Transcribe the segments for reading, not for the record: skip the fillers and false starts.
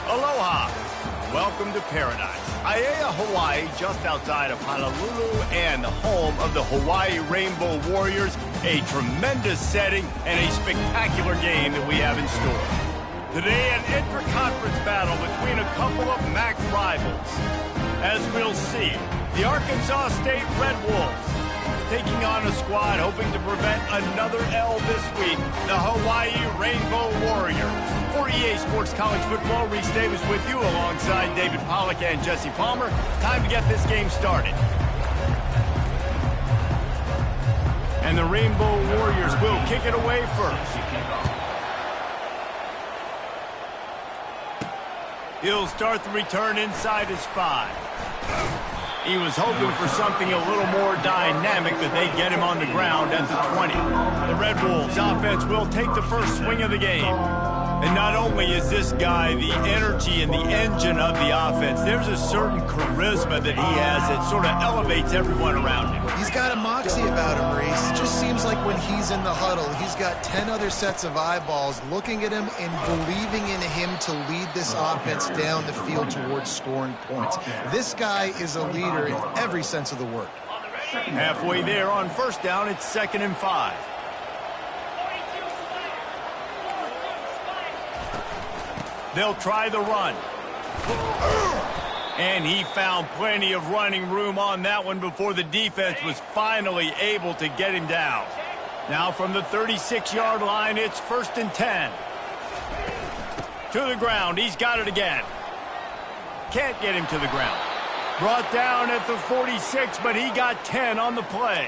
Aloha. Welcome to paradise. Aiea, Hawaii, just outside of Honolulu and the home of the Hawaii Rainbow Warriors. A tremendous setting and a spectacular game that we have in store. Today, an intra-conference battle between a couple of MAC rivals. As we'll see, the Arkansas State Red Wolves taking on a squad hoping to prevent another L this week, the Hawaii Rainbow Warriors. For EA Sports College Football, Reese Davis with you alongside David Pollack and Jesse Palmer. Time to get this game started. And the Rainbow Warriors will kick it away first. He'll start the return inside his 5. He was hoping for something a little more dynamic, that they get him on the ground at the 20. The Red Wolves offense will take the first swing of the game. And not only is this guy the energy and the engine of the offense, there's a certain charisma that he has that sort of elevates everyone around him. He's got a moxie about him, Reese. It just seems like when he's in the huddle, he's got 10 other sets of eyeballs looking at him and believing in him to lead this offense down the field towards scoring points. This guy is a leader in every sense of the word. Halfway there on first down, it's 2nd and 5. They'll try the run. And he found plenty of running room on that one before the defense was finally able to get him down. Now from the 36-yard line, it's 1st and 10. To the ground. He's got it again. Can't get him to the ground. Brought down at the 46, but he got 10 on the play.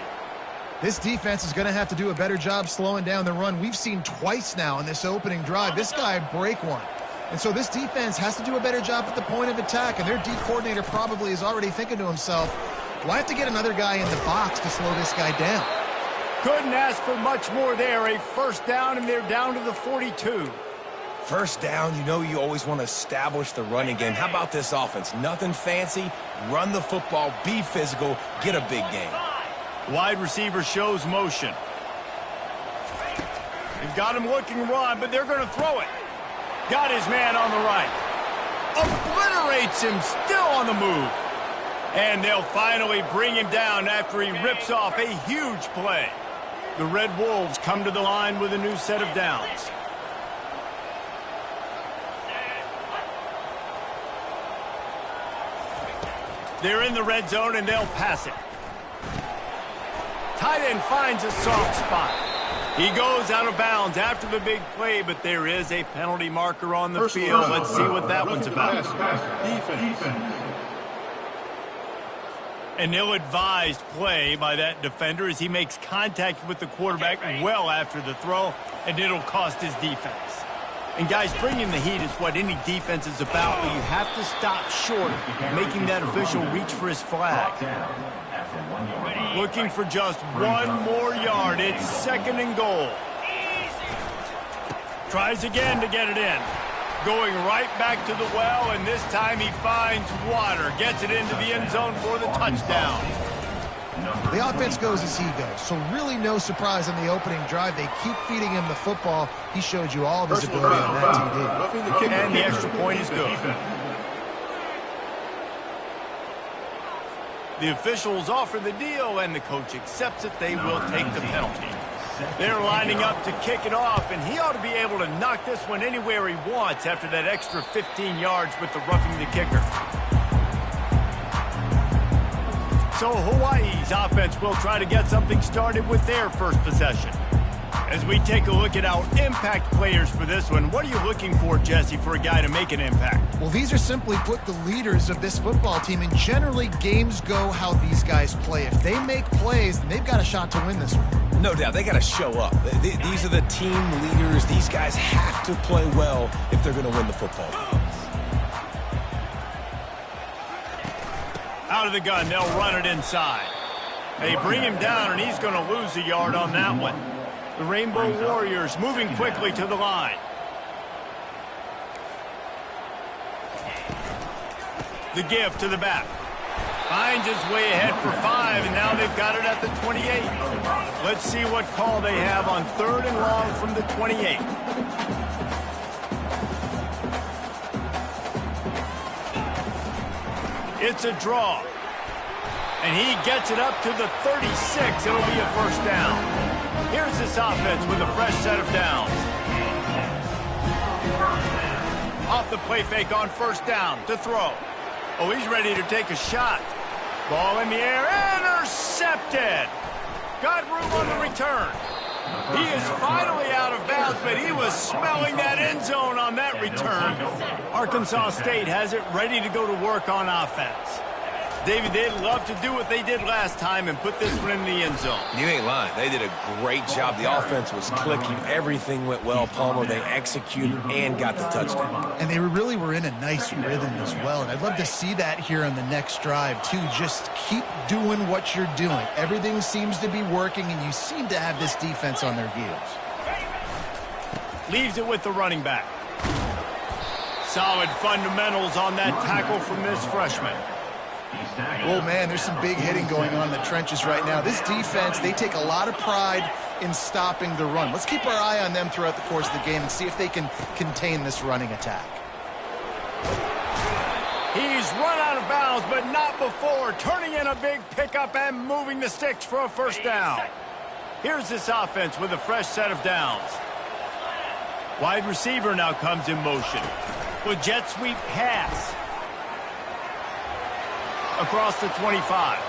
This defense is going to have to do a better job slowing down the run. We've seen twice now in this opening drive this guy break one. And so this defense has to do a better job at the point of attack, and their D coordinator probably is already thinking to himself, do I have to get another guy in the box to slow this guy down? Couldn't ask for much more there. A first down, and they're down to the 42. First down, you know you always want to establish the running game. How about this offense? Nothing fancy. Run the football, be physical, get a big game. Wide receiver shows motion. They've got him looking run, but they're going to throw it. Got his man on the right. Obliterates him, still on the move. And they'll finally bring him down after he rips off a huge play. The Red Wolves come to the line with a new set of downs. They're in the red zone, and they'll pass it. Tight end finds a soft spot. He goes out of bounds after the big play, but there is a penalty marker on the field. Let's see what that one's about. An ill-advised play by that defender as he makes contact with the quarterback well after the throw, and it'll cost his defense. And guys, bringing the heat is what any defense is about, but you have to stop short, making that official reach for his flag. Looking for just one more yard. It's 2nd and goal. Tries again to get it in. Going right back to the well, and this time he finds water. Gets it into the end zone for the touchdown. The offense goes as he goes, so really no surprise in the opening drive. They keep feeding him the football. He showed you all of his ability on that TD. And the extra point is good. The officials offer the deal, and the coach accepts it. They will take the penalty. They're lining up to kick it off, and he ought to be able to knock this one anywhere he wants after that extra 15 yards with the roughing the kicker. So Hawaii's offense will try to get something started with their first possession. As we take a look at our impact players for this one, what are you looking for, Jesse, for a guy to make an impact? Well, these are simply put the leaders of this football team, and generally games go how these guys play. If they make plays, then they've got a shot to win this one. No doubt, they got to show up. These are the team leaders. These guys have to play well if they're going to win the football game. Out of the gun, they'll run it inside. They bring him down, and he's going to lose a yard on that one. The Rainbow Warriors moving quickly to the line. The give to the back. Finds his way ahead for 5, and now they've got it at the 28. Let's see what call they have on 3rd and long from the 28. It's a draw. And he gets it up to the 36. It'll be a first down. Here's this offense with a fresh set of downs. Off the play fake on first down to throw. Oh, he's ready to take a shot. Ball in the air, intercepted. Got room on the return. He is finally out of bounds, but he was smelling that end zone on that return. Arkansas State has it ready to go to work on offense. David, they'd love to do what they did last time and put this one in the end zone. You ain't lying. They did a great job. The offense was clicking. Everything went well, Palmer. They executed and got the touchdown. And they really were in a nice rhythm as well. And I'd love to see that here on the next drive, too. Just keep doing what you're doing. Everything seems to be working, and you seem to have this defense on their heels. Leaves it with the running back. Solid fundamentals on that tackle from this freshman. Oh, man, there's some big hitting going on in the trenches right now. This defense, they take a lot of pride in stopping the run. Let's keep our eye on them throughout the course of the game and see if they can contain this running attack. He's run out of bounds, but not before. Turning in a big pickup and moving the sticks for a first down. Here's this offense with a fresh set of downs. Wide receiver now comes in motion. With jet sweep pass. Across the 25.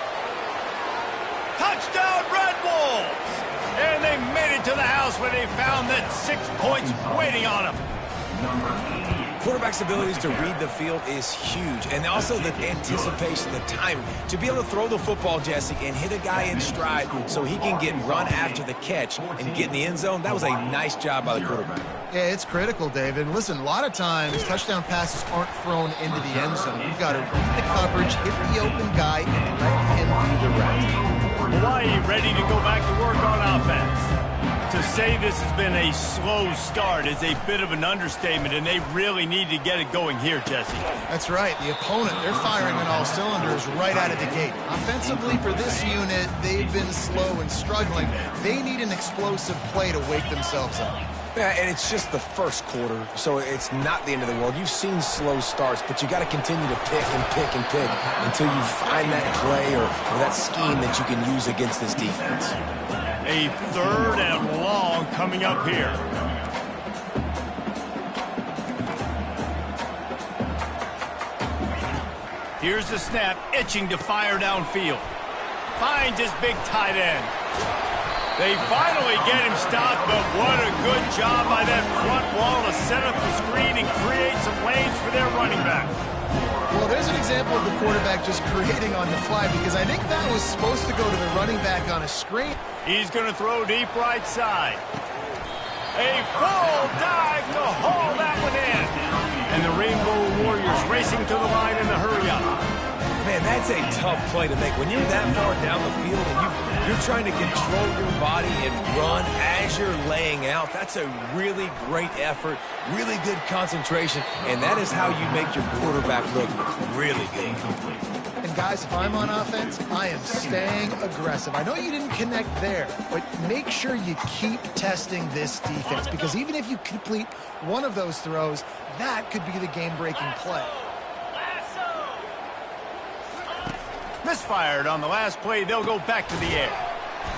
Touchdown, Red Wolves! And they made it to the house where they found that 6 points waiting on them. Quarterback's abilities to read the field is huge, and also the anticipation, the timing. To be able to throw the football, Jesse, and hit a guy in stride so he can get run after the catch and get in the end zone, that was a nice job by the quarterback. Yeah, it's critical, David. Listen, a lot of times touchdown passes aren't thrown into the end zone. You've got to read the coverage, hit the open guy, and let him do the rest. Hawaii ready to go back to work on offense. To say this has been a slow start is a bit of an understatement, and they really need to get it going here, Jesse. That's right. The opponent, they're firing on all cylinders right out of the gate. Offensively, for this unit, they've been slow and struggling. They need an explosive play to wake themselves up. Yeah, and it's just the first quarter, so it's not the end of the world. You've seen slow starts, but you got to continue to pick and pick and pick until you find that play or that scheme that you can use against this defense. A third and long coming up here. Here's the snap, itching to fire downfield. Finds his big tight end. They finally get him stopped, but what a good job by that front wall to set up the screen and create some lanes for their running back. Well, there's an example of the quarterback just creating on the fly, because I think that was supposed to go to the running back on a screen. He's going to throw deep right side. A full dive to haul that one in. And the Rainbow Warriors racing to the line in the hurry-up. Man, that's a tough play to make. When you're that far down the field and you're trying to control your body and run as you're laying out, that's a really great effort, really good concentration, and that is how you make your quarterback look really good. And guys, if I'm on offense, I am staying aggressive. I know you didn't connect there, but make sure you keep testing this defense, because even if you complete one of those throws, that could be the game-breaking play. Misfired on the last play. They'll go back to the air.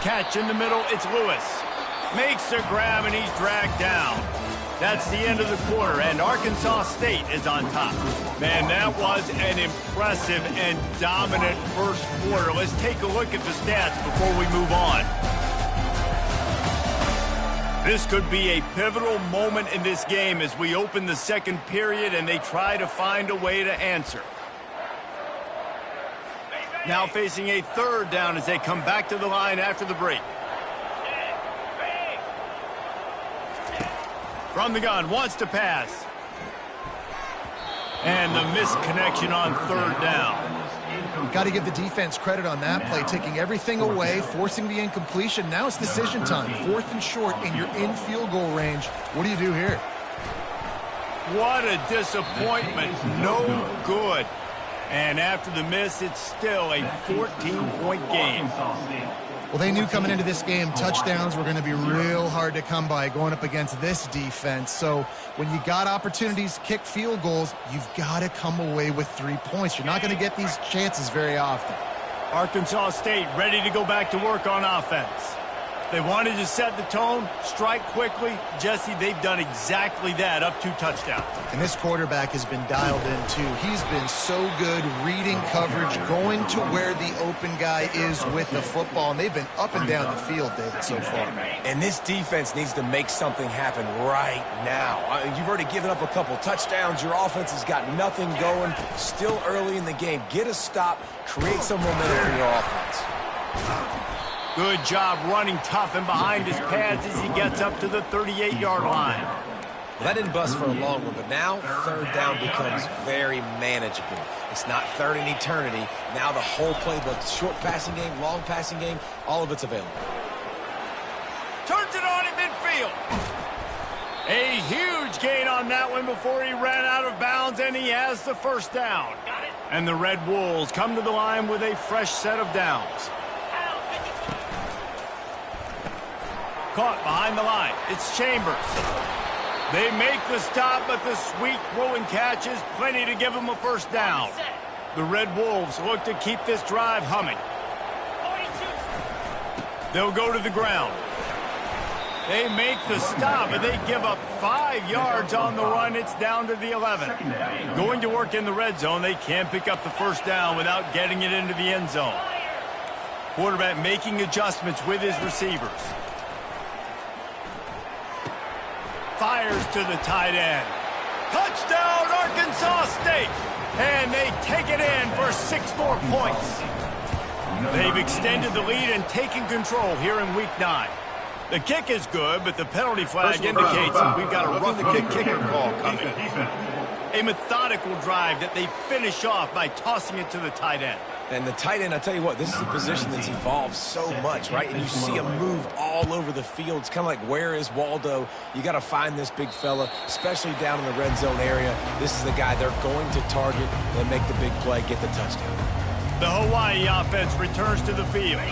Catch in the middle. It's Lewis. Makes a grab, and he's dragged down. That's the end of the quarter, and Arkansas State is on top. Man, that was an impressive and dominant first quarter. Let's take a look at the stats before we move on. This could be a pivotal moment in this game as we open the second period and they try to find a way to answer. Now facing a third down as they come back to the line after the break. From the gun, wants to pass. And the missed connection on third down. Got to give the defense credit on that play, taking everything away, forcing the incompletion. Now it's decision time. 4th and short, and you're in field goal range. What do you do here? What a disappointment. No good. And after the miss, it's still a 14-point game. Well, they knew coming into this game touchdowns were going to be real hard to come by going up against this defense. So when you got opportunities to kick field goals, you've got to come away with 3 points. You're not going to get these chances very often. Arkansas State ready to go back to work on offense. They wanted to set the tone, strike quickly. Jesse, they've done exactly that, up 2 touchdowns. And this quarterback has been dialed in, too. He's been so good reading coverage, going to where the open guy is with the football, and they've been up and down the field, David, so far. And this defense needs to make something happen right now. You've already given up a couple touchdowns. Your offense has got nothing going. Still early in the game. Get a stop. Create some momentum for your offense. Good job running tough and behind his pads as he gets up to the 38-yard line. Well, that didn't bust for a long one, but now third down becomes very manageable. It's not third in eternity. Now the whole playbook, short passing game, long passing game, all of it's available. Turns it on in midfield. A huge gain on that one before he ran out of bounds, and he has the first down. And the Red Wolves come to the line with a fresh set of downs. Caught behind the line. It's Chambers. They make the stop, but the sweet throw and catch is plenty to give them a first down. The Red Wolves look to keep this drive humming. They'll go to the ground. They make the stop, and they give up 5 yards on the run. It's down to the 11. Going to work in the red zone, they can't pick up the first down without getting it into the end zone. Quarterback making adjustments with his receivers. Fires to the tight end. Touchdown, Arkansas State! And they take it in for 6 more points. They've extended the lead and taken control here in Week 9. The kick is good, but the penalty flag indicates we've got a roughing the kicker call coming. A methodical drive that they finish off by tossing it to the tight end. And the tight end, I tell you what, this is a position that's evolved so much, right? And you see him move all over the field. It's kind of like, where is Waldo? You got to find this big fella, especially down in the red zone area. This is the guy they're going to target and make the big play, get the touchdown. The Hawaii offense returns to the field.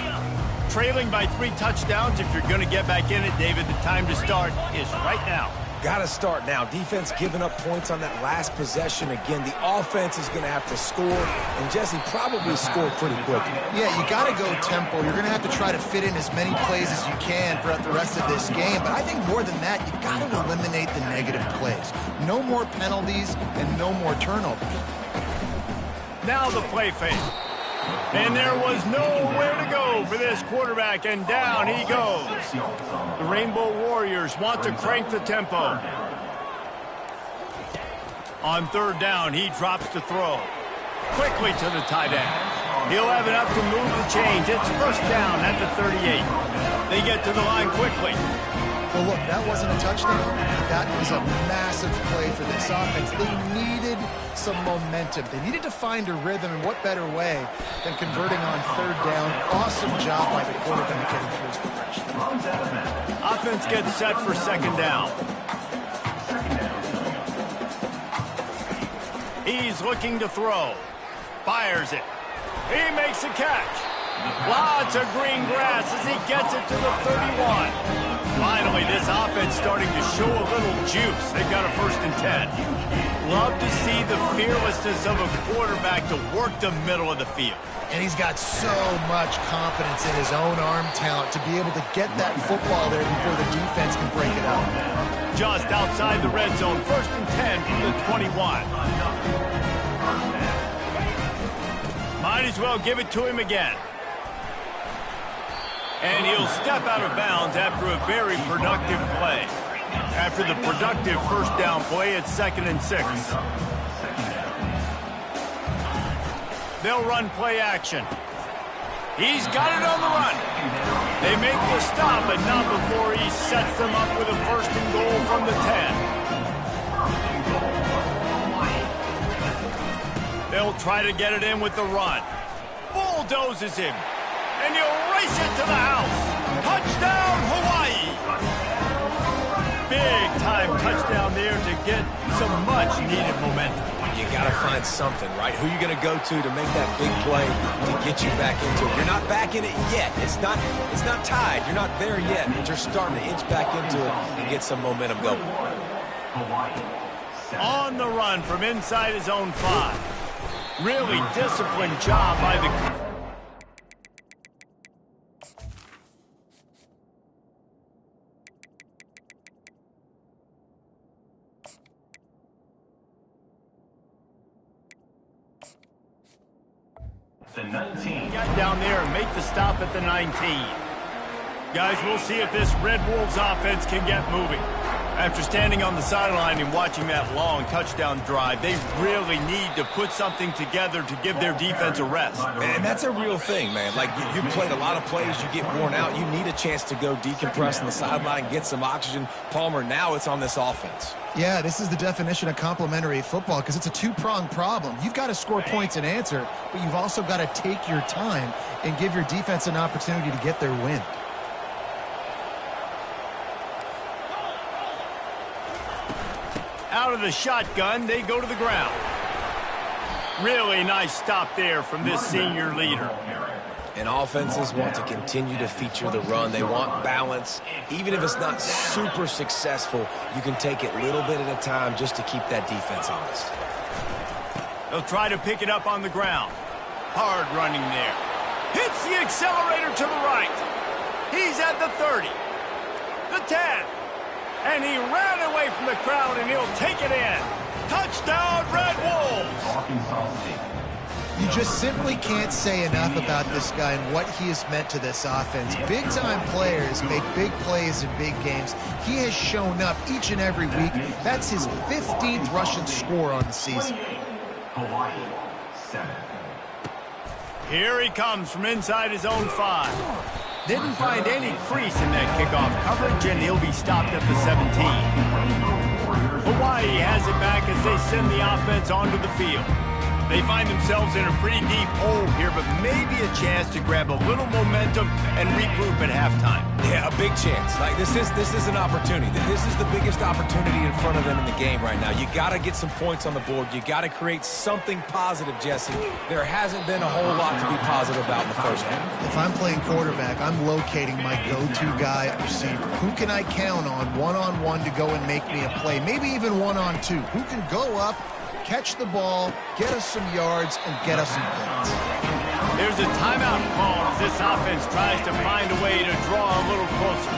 Trailing by 3 touchdowns. If you're going to get back in it, David, the time to start is right now. Got to start now. Defense giving up points on that last possession. Again, the offense is going to have to score, and Jesse probably scored pretty quickly. Yeah, you got to go tempo. You're going to have to try to fit in as many plays as you can throughout the rest of this game. But I think more than that, you got to eliminate the negative plays. No more penalties and no more turnovers. Now the play fake. And there was nowhere to go for this quarterback, and down he goes. The Rainbow Warriors want to crank the tempo. On third down, he drops to throw. Quickly to the tight end. He'll have enough to move the chains. It's first down at the 38. They get to the line quickly. Well, look, that wasn't a touchdown. That was a massive play for this offense. They needed some momentum. They needed to find a rhythm, and what better way than converting on third down. Awesome job by the quarterback getting through his progression. Offense gets set for second down. He's looking to throw. Fires it. He makes a catch. Lots of green grass as he gets it to the 31. Finally, this offense starting to show a little juice. They've got a 1st and 10. Love to see the fearlessness of a quarterback to work the middle of the field. And he's got so much confidence in his own arm talent to be able to get that football there before the defense can break it up. Just outside the red zone, 1st and 10 from the 21. Might as well give it to him again. And he'll step out of bounds after a very productive play. After the productive first down play, it's 2nd and 6. They'll run play action. He's got it on the run. They make the stop, but not before he sets them up with a 1st and goal from the 10. They'll try to get it in with the run. Bulldozes him. And he'll race it to the house. Touchdown, Hawaii! big-time touchdown there to get some much-needed momentum. You got to find something, right? Who are you going to go to make that big play to get you back into it? You're not back in it yet. It's not tied. You're not there yet, but you're starting to inch back into it and get some momentum going. On the run from inside his own 5. Really disciplined job by the... The 19. Get down there and make the stop at the 19. Guys, we'll see if this Red Wolves offense can get moving. After standing on the sideline and watching that long touchdown drive, they really need to put something together to give their defense a rest. And that's a real thing, man. Like, you played a lot of plays, you get worn out, you need a chance to go decompress on the sideline, get some oxygen. Palmer, now it's on this offense. Yeah, this is the definition of complementary football because it's a two-pronged problem. You've got to score points and answer, but you've also got to take your time and give your defense an opportunity to get their win. Out of the shotgun, they go to the ground. Really nice stop there from this senior leader. And offenses want to continue to feature the run. They want balance. Even if it's not super successful, you can take it little bit at a time just to keep that defense honest. They'll try to pick it up on the ground. Hard running there. Hits the accelerator to the right. He's at the 30. The 10. And he ran away from the crowd, and he'll take it in. Touchdown, Red Wolves! You just simply can't say enough about this guy and what he has meant to this offense. Big-time players make big plays in big games. He has shown up each and every week. That's his 15th rushing score on the season. Hawaii, 7. Here he comes from inside his own 5. Didn't find any crease in that kickoff coverage, and he'll be stopped at the 17. Hawaii has it back as they send the offense onto the field. They find themselves in a pretty deep hole here, but maybe a chance to grab a little momentum and regroup at halftime. Yeah, a big chance. Like, this is an opportunity. This is the biggest opportunity in front of them in the game right now. You got to get some points on the board. You got to create something positive, Jesse. There hasn't been a whole lot to be positive about in the first half. If I'm playing quarterback, I'm locating my go-to guy at receiver. Who can I count on one-on-one to go and make me a play? Maybe even one-on-two. Who can go up, catch the ball, get us some yards, and get us some points. There's a timeout call as this offense tries to find a way to draw a little closer.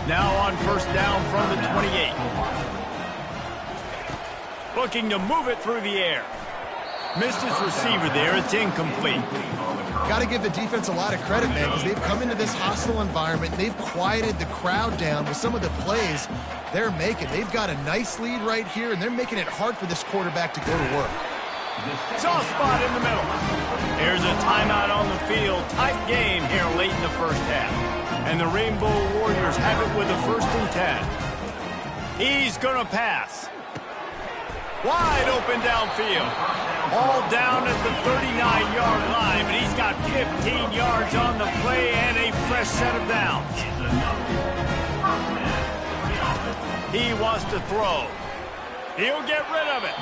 Now on first down from the 28. Looking to move it through the air. Missed his receiver there. It's incomplete. Got to give the defense a lot of credit, man, because they've come into this hostile environment. They've quieted the crowd down with some of the plays they're making. They've got a nice lead right here, and they're making it hard for this quarterback to go to work. Soft spot in the middle. Here's a timeout on the field. Tight game here late in the first half. And the Rainbow Warriors have it with a 1st and 10. He's going to pass. Wide open downfield. All down at the 39-yard line, but he's got 15 yards on the play and a fresh set of downs. He wants to throw. He'll get rid of it.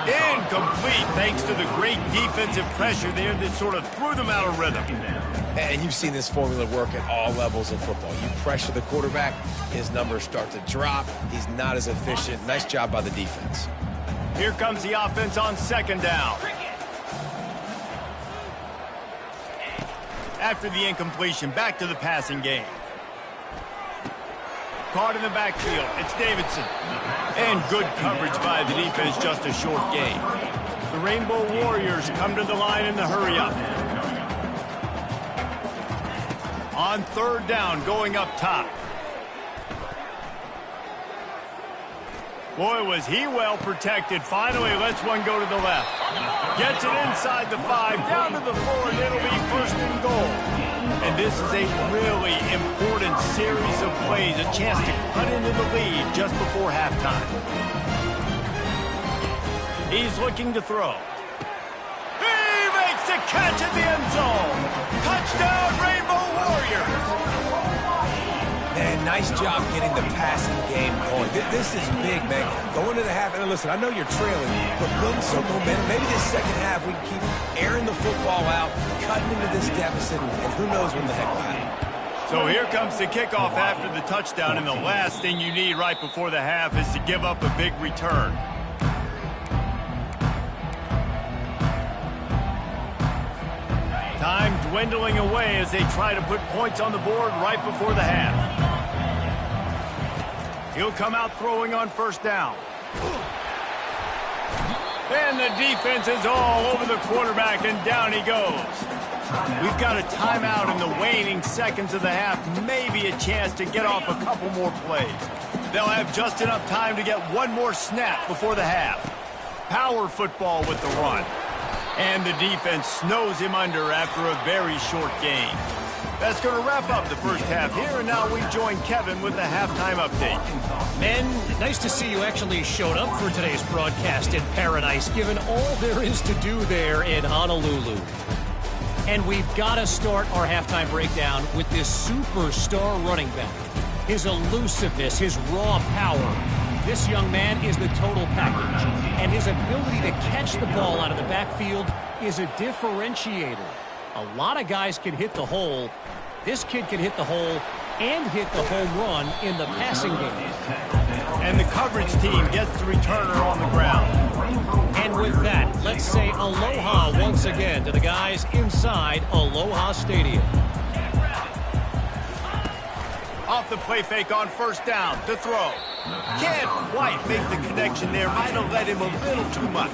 Incomplete thanks to the great defensive pressure there that sort of threw them out of rhythm. And you've seen this formula work at all levels of football. You pressure the quarterback, his numbers start to drop. He's not as efficient. Nice job by the defense. Here comes the offense on 2nd down. After the incompletion, back to the passing game. Caught in the backfield. It's Davidson. And good coverage by the defense, just a short gain. The Rainbow Warriors come to the line in the hurry-up. On 3rd down, going up top. Boy, was he well protected. Finally lets one go to the left. Gets it inside the 5, down to the 4, and it'll be 1st and goal. And this is a really important series of plays, a chance to cut into the lead just before halftime. He's looking to throw. He makes the catch in the end zone. Touchdown, Rainbow Warriors. And nice job getting the passing game going. This is big, man. Going to the half, and listen, I know you're trailing, but building some momentum. Maybe this second half we can keep airing the football out, cutting into this deficit, and who knows when the heck will happen. So here comes the kickoff after the touchdown, and the last thing you need right before the half is to give up a big return. Time dwindling away as they try to put points on the board right before the half. He'll come out throwing on first down. And the defense is all over the quarterback, and down he goes. We've got a timeout in the waning seconds of the half, maybe a chance to get off a couple more plays. They'll have just enough time to get one more snap before the half. Power football with the run. And the defense snows him under after a very short game. That's going to wrap up the first half here, and now we join Kevin with the halftime update. Men, nice to see you actually showed up for today's broadcast in paradise, given all there is to do there in Honolulu. And we've got to start our halftime breakdown with this superstar running back. His elusiveness, his raw power. This young man is the total package, and his ability to catch the ball out of the backfield is a differentiator. A lot of guys can hit the hole. This kid can hit the hole and hit the home run in the passing game. And the coverage team gets the returner on the ground. And with that, let's say aloha once again to the guys inside Aloha Stadium. Off the play fake on first down to throw. Can't quite make the connection there. Might have let him a little too much.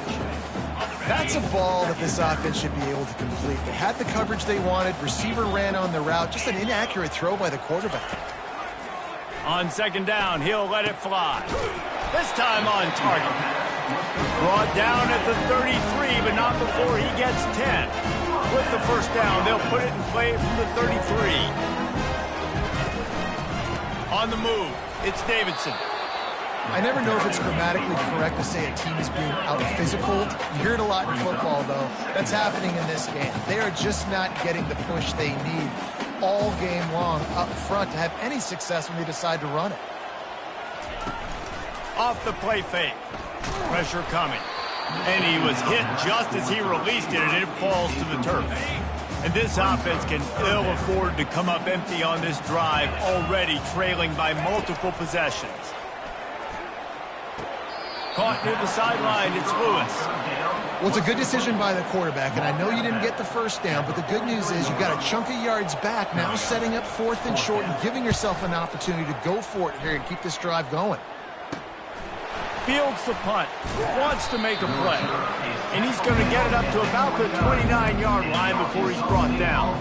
That's a ball that this offense should be able to complete. They had the coverage they wanted. Receiver ran on the route. Just an inaccurate throw by the quarterback. On second down, he'll let it fly. This time on target. Brought down at the 33, but not before he gets 10. With the first down, they'll put it in play from the 33. On the move, it's Davidson. I never know if it's grammatically correct to say a team is being out-physical. You hear it a lot in football, though. That's happening in this game. They are just not getting the push they need all game long up front to have any success when they decide to run it. Off the play fake. Pressure coming. And he was hit just as he released it, and it falls to the turf. And this offense can ill afford to come up empty on this drive, already trailing by multiple possessions. Caught near the sideline, it's Lewis. Well, it's a good decision by the quarterback, and I know you didn't get the first down, but the good news is you got a chunk of yards back, now setting up fourth and short and giving yourself an opportunity to go for it here and keep this drive going. Fields the punt, wants to make a play, and he's going to get it up to about the 29-yard line before he's brought down.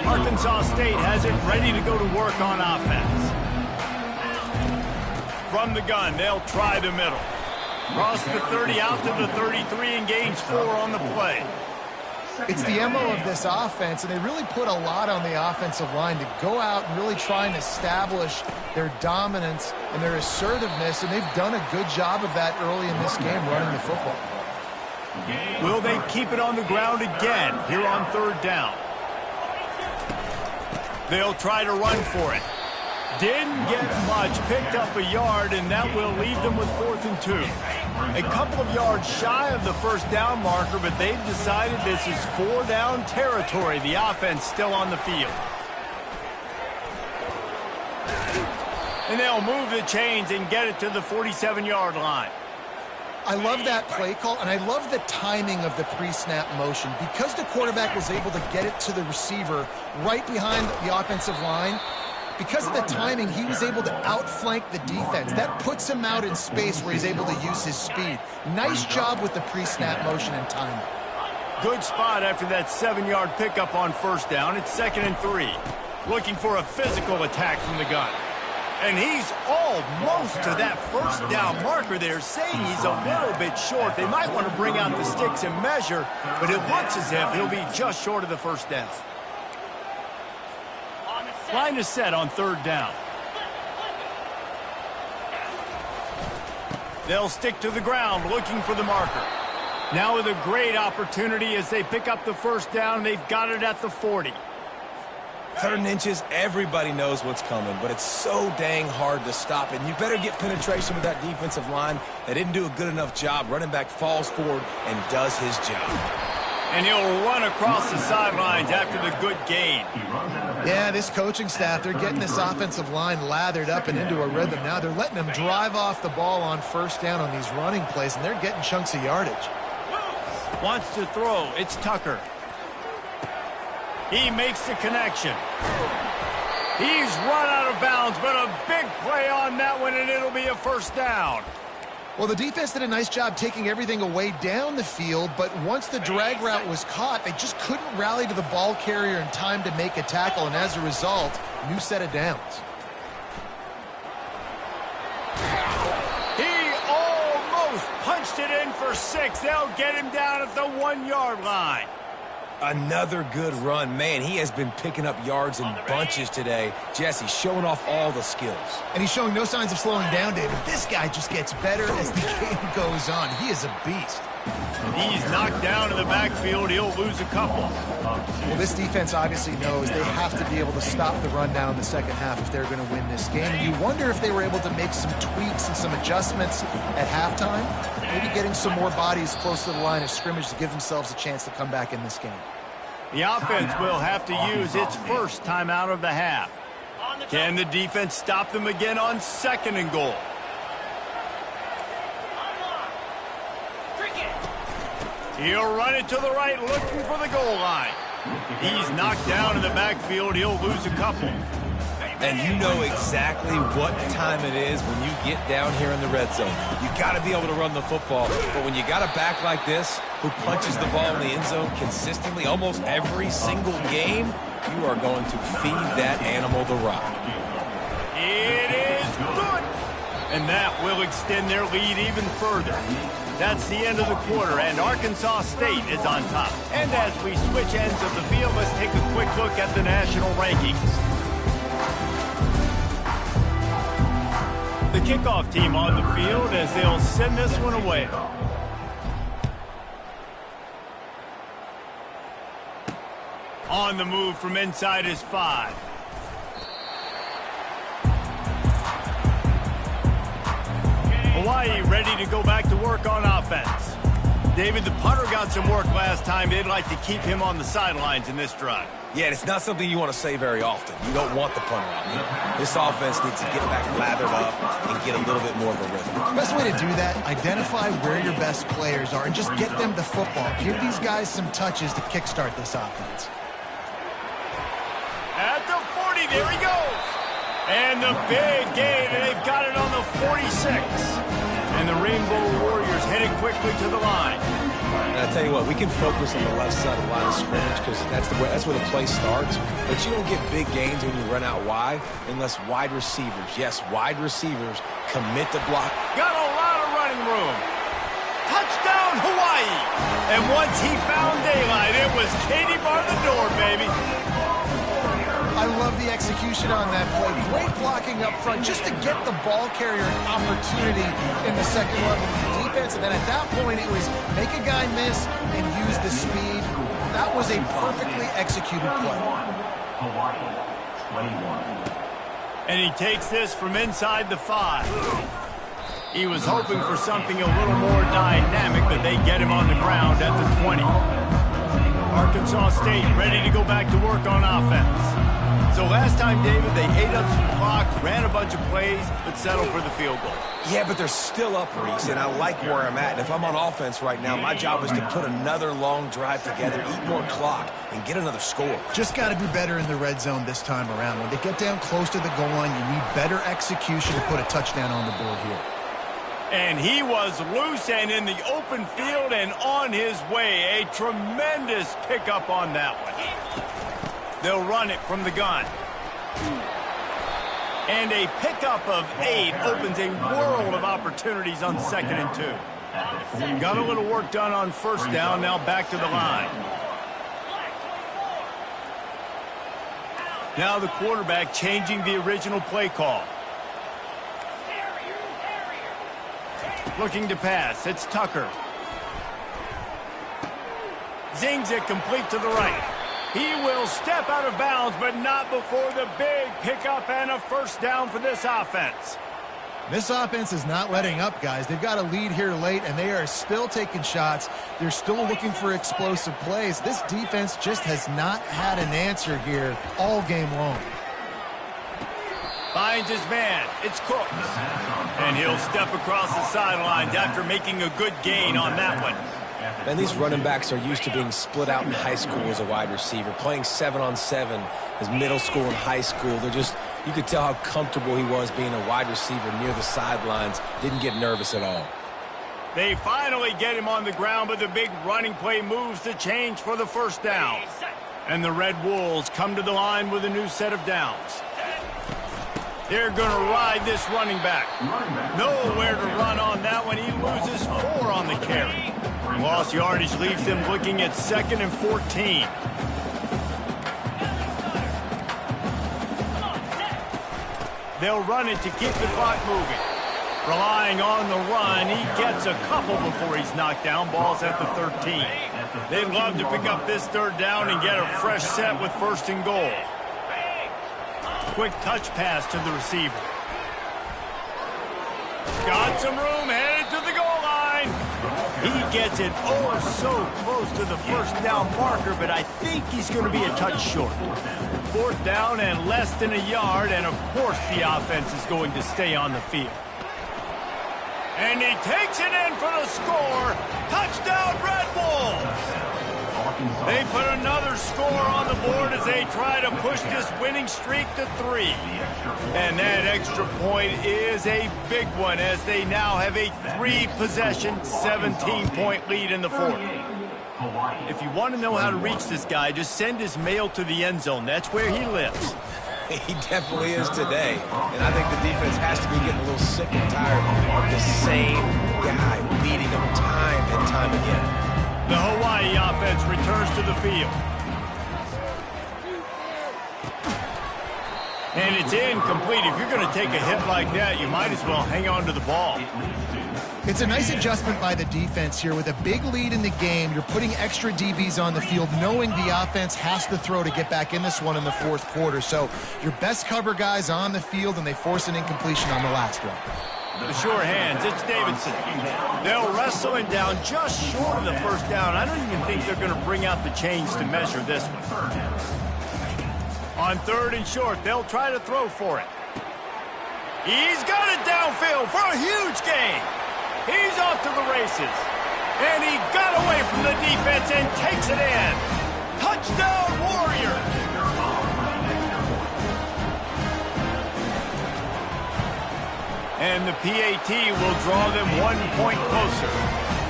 Arkansas State has it ready to go to work on offense. From the gun, they'll try the middle. Cross the 30 out to the 33 and gains 4 on the play. It's the MO of this offense, and they really put a lot on the offensive line to go out and really try and establish their dominance and their assertiveness, and they've done a good job of that early in this game running the football. Will they keep it on the ground again here on third down? They'll try to run for it. Didn't get much, picked up a yard, and that will leave them with 4th and 2. A couple of yards shy of the first down marker, but they've decided this is 4-down territory. The offense still on the field. And they'll move the chains and get it to the 47-yard line. I love that play call, and I love the timing of the pre-snap motion. Because the quarterback was able to get it to the receiver right behind the offensive line, because of the timing, he was able to outflank the defense. That puts him out in space where he's able to use his speed. Nice job with the pre-snap motion and timing. Good spot after that 7-yard pickup on first down. It's 2nd and 3. Looking for a physical attack from the gun. And he's almost to that first down marker there, saying he's a little bit short. They might want to bring out the sticks and measure, but it looks as if he'll be just short of the first down. Line is set on third down. They'll stick to the ground looking for the marker. Now with a great opportunity as they pick up the first down. They've got it at the 40. 3rd and inches, everybody knows what's coming, but it's so dang hard to stop. And you better get penetration with that defensive line. They didn't do a good enough job. Running back falls forward and does his job. And he'll run across the sidelines after the good gain. Yeah, this coaching staff, they're getting this offensive line lathered up and into a rhythm now. They're letting them drive off the ball on 1st down on these running plays, and they're getting chunks of yardage. Wants to throw. It's Tucker. He makes the connection. He's run out of bounds, but a big play on that one, and it'll be a 1st down. Well, the defense did a nice job taking everything away down the field, but once the drag route was caught, they just couldn't rally to the ball carrier in time to make a tackle, and as a result, new set of downs. He almost punched it in for 6. They'll get him down at the 1-yard line. Another good run. Man, he has been picking up yards in bunches today. Jesse showing off all the skills. And he's showing no signs of slowing down, David. This guy just gets better as the game goes on. He is a beast. He's knocked down in the backfield. He'll lose a couple. Well, this defense obviously knows they have to be able to stop the run down in the 2nd half if they're going to win this game. And you wonder if they were able to make some tweaks and some adjustments at halftime. Maybe getting some more bodies close to the line of scrimmage to give themselves a chance to come back in this game. The offense will have to use its 1st timeout of the half. Can the defense stop them again on 2nd and goal? He'll run it to the right, looking for the goal line. He's knocked down in the backfield. He'll lose a couple. And you know exactly what time it is when you get down here in the red zone. You got to be able to run the football. But when you got a back like this who punches the ball in the end zone consistently almost every single game, you are going to feed that animal the rock. It is good. And that will extend their lead even further. That's the end of the quarter, and Arkansas State is on top. And as we switch ends of the field, let's take a quick look at the national rankings. The kickoff team on the field as they'll send this one away. On the move from inside is 5. Hawaii ready to go back to work on offense. David, the punter got some work last time. They'd like to keep him on the sidelines in this drive. Yeah, it's not something you want to say very often. You don't want the punter out there. This offense needs to get back lathered up and get a little bit more of a rhythm. Best way to do that, identify where your best players are and just get them the football. Give these guys some touches to kickstart this offense. At the 40, there he goes. And the big gain, and they've got it on the 46. And the Rainbow Warriors headed quickly to the line. And I tell you what, we can focus on the left side of the line of scrimmage because that's where the play starts. But you don't get big gains when you run out wide unless wide receivers, yes, wide receivers, commit to block. Got a lot of running room. Touchdown, Hawaii. And once he found daylight, it was Katie bar the door, baby. I love the execution on that play. Great blocking up front just to get the ball carrier an opportunity in the second level of the defense. And then at that point, it was make a guy miss and use the speed. That was a perfectly executed play. Hawaii, 21. And he takes this from inside the 5. He was hoping for something a little more dynamic, but they get him on the ground at the 20. Arkansas State ready to go back to work on offense. So last time, David, they ate up some clock, ran a bunch of plays, but settled for the field goal. Yeah, but they're still up, Reese, and I like where I'm at. And if I'm on offense right now, my job is to put another long drive together, eat more clock, and get another score. Just got to do better in the red zone this time around. When they get down close to the goal line, you need better execution to put a touchdown on the board here. And he was loose and in the open field and on his way. A tremendous pickup on that one. They'll run it from the gun. And a pickup of 8 opens a world of opportunities on 2nd and 2. Got a little work done on 1st down, now back to the line. Now the quarterback changing the original play call. Looking to pass, it's Tucker. Zings it complete to the right. He will step out of bounds, but not before the big pickup and a first down for this offense. This offense is not letting up, guys. They've got a lead here late, and they are still taking shots. They're still looking for explosive plays. This defense just has not had an answer here all game long. Finds his man. It's Cook. And he'll step across the sidelines after making a good gain on that one. And these running backs are used to being split out in high school as a wide receiver, playing 7-on-7 as middle school and high school. They're just, you could tell how comfortable he was being a wide receiver near the sidelines. Didn't get nervous at all. They finally get him on the ground, but the big running play moves the change for the first down. And the Red Wolves come to the line with a new set of downs. They're going to ride this running back. Nowhere to run on that one. He loses 4 on the carry. Lost yardage leaves them looking at 2nd and 14. They'll run it to keep the clock moving. Relying on the run, he gets a couple before he's knocked down. Ball's at the 13. They'd love to pick up this 3rd down and get a fresh set with 1st and goal. Quick touch pass to the receiver. Got some room, headed to the goal line. He gets it so close to the first down marker, but I think he's going to be a touch short. 4th down and less than a yard, and of course the offense is going to stay on the field. And he takes it in for the score. Touchdown, Red Wolves! They put another score on the board as they try to push this winning streak to 3. And that extra point is a big one as they now have a 3-possession, 17-point lead in the 4th. If you want to know how to reach this guy, just send his mail to the end zone. That's where he lives. He definitely is today. And I think the defense has to be getting a little sick and tired of the same guy beating them time and time again. The Hawaii offense returns to the field. And it's incomplete. If you're going to take a hit like that, you might as well hang on to the ball. It's a nice adjustment by the defense here. With a big lead in the game, you're putting extra DBs on the field, knowing the offense has to throw to get back in this one in the 4th quarter. So your best cover guys on the field, and they force an incompletion on the last one. The sure hands, it's Davidson. They'll wrestle him down just short of the 1st down. I don't even think they're going to bring out the chains to measure this one. On 3rd and short, they'll try to throw for it. He's got it downfield for a huge gain. He's off to the races. And he got away from the defense and takes it in. Touchdown, Warriors! And the PAT will draw them 1 point closer.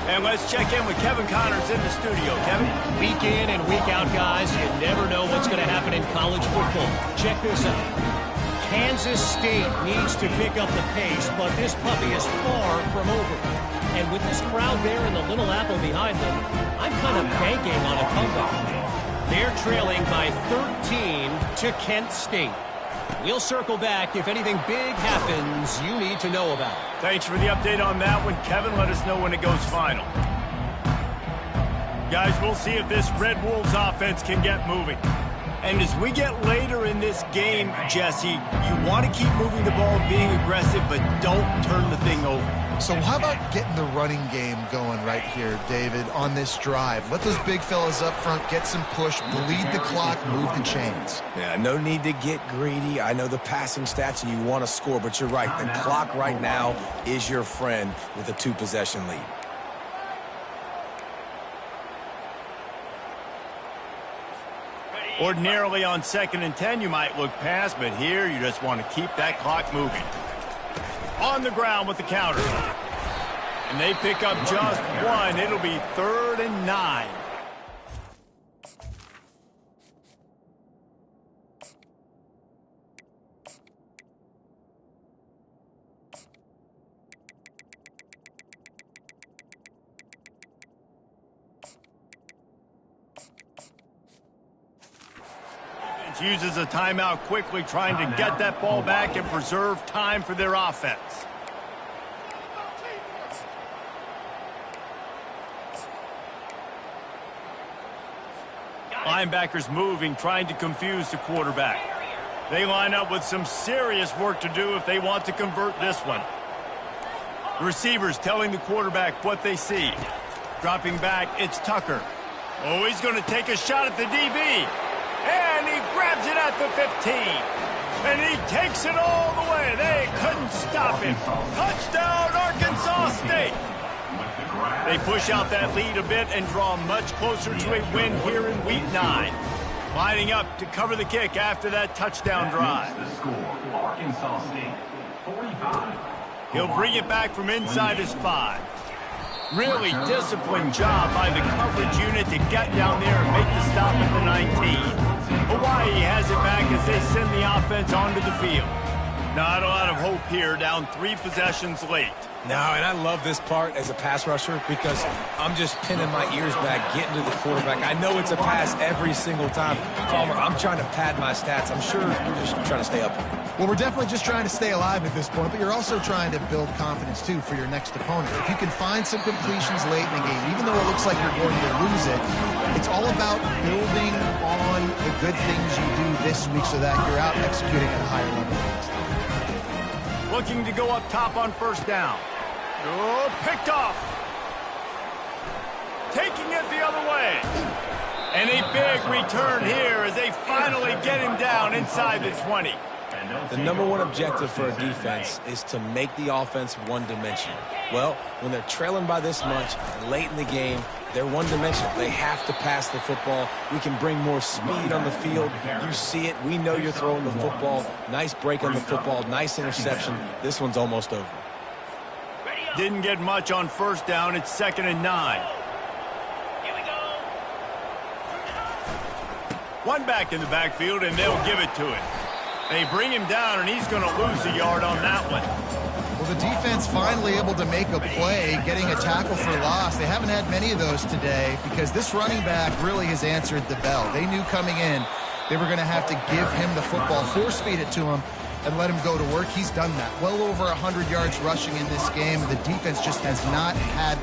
And let's check in with Kevin Connors in the studio. Kevin? Week in and week out, guys, you never know what's going to happen in college football. Check this out. Kansas State needs to pick up the pace, but this puppy is far from over. And with this crowd there and the Little Apple behind them, I'm kind of banking on a comeback. They're trailing by 13 to Kent State. We'll circle back if anything big happens you need to know about. Thanks for the update on that one, Kevin. Let us know when it goes final. Guys, we'll see if this Red Wolves offense can get moving. And as we get later in this game, Jesse, you want to keep moving the ball, being aggressive, but don't turn the thing over. So how about getting the running game going right here, David, on this drive? Let those big fellas up front get some push, bleed the clock, move the chains. Yeah, no need to get greedy. I know the passing stats and you want to score, but you're right. The clock right now is your friend with a 2-possession lead. Ordinarily on 2nd and 10, you might look past, but here you just want to keep that clock moving. On the ground with the counter. And they pick up just 1. It'll be 3rd and 9. Uses a timeout quickly, trying to get that ball back and preserve time for their offense. Linebackers moving, trying to confuse the quarterback. They line up with some serious work to do if they want to convert this one. The receivers telling the quarterback what they see. Dropping back, it's Tucker. Oh, he's going to take a shot at the DB. And he grabs it at the 15. And he takes it all the way. They couldn't stop him. Touchdown, Arkansas State. They push out that lead a bit and draw much closer to a win here in Week 9. Lining up to cover the kick after that touchdown drive. The score, Arkansas State 45. He'll bring it back from inside his 5. Really disciplined job by the coverage unit to get down there and make the stop at the 19. Hawaii has it back as they send the offense onto the field. Not a lot of hope here, down 3 possessions late. No, and I love this part as a pass rusher because I'm just pinning my ears back, getting to the quarterback. I know it's a pass every single time. Palmer, I'm trying to pad my stats. I'm sure you're just trying to stay up here. Well, we're definitely just trying to stay alive at this point, but you're also trying to build confidence, too, for your next opponent. If you can find some completions late in the game, even though it looks like you're going to lose it, it's all about building on the good things you do this week so that you're out executing at a higher level. Looking to go up top on first down. Oh, picked off. Taking it the other way. And a big return here as they finally get him down inside the 20. The number one objective for a defense is to make the offense one-dimensional. Well, when they're trailing by this much late in the game, they're one-dimensional. They have to pass the football. We can bring more speed on the field. You see it. We know you're throwing the football. Nice break on the football. Nice interception. This one's almost over. Didn't get much on first down. It's 2nd and 9. One back in the backfield, and they'll give it to him. They bring him down, and he's going to lose a yard on that one. Well, the defense finally able to make a play, getting a tackle for loss. They haven't had many of those today because this running back really has answered the bell. They knew coming in they were going to have to give him the football, force-feed it to him, and let him go to work. He's done that. Well over 100 yards rushing in this game. The defense just has not had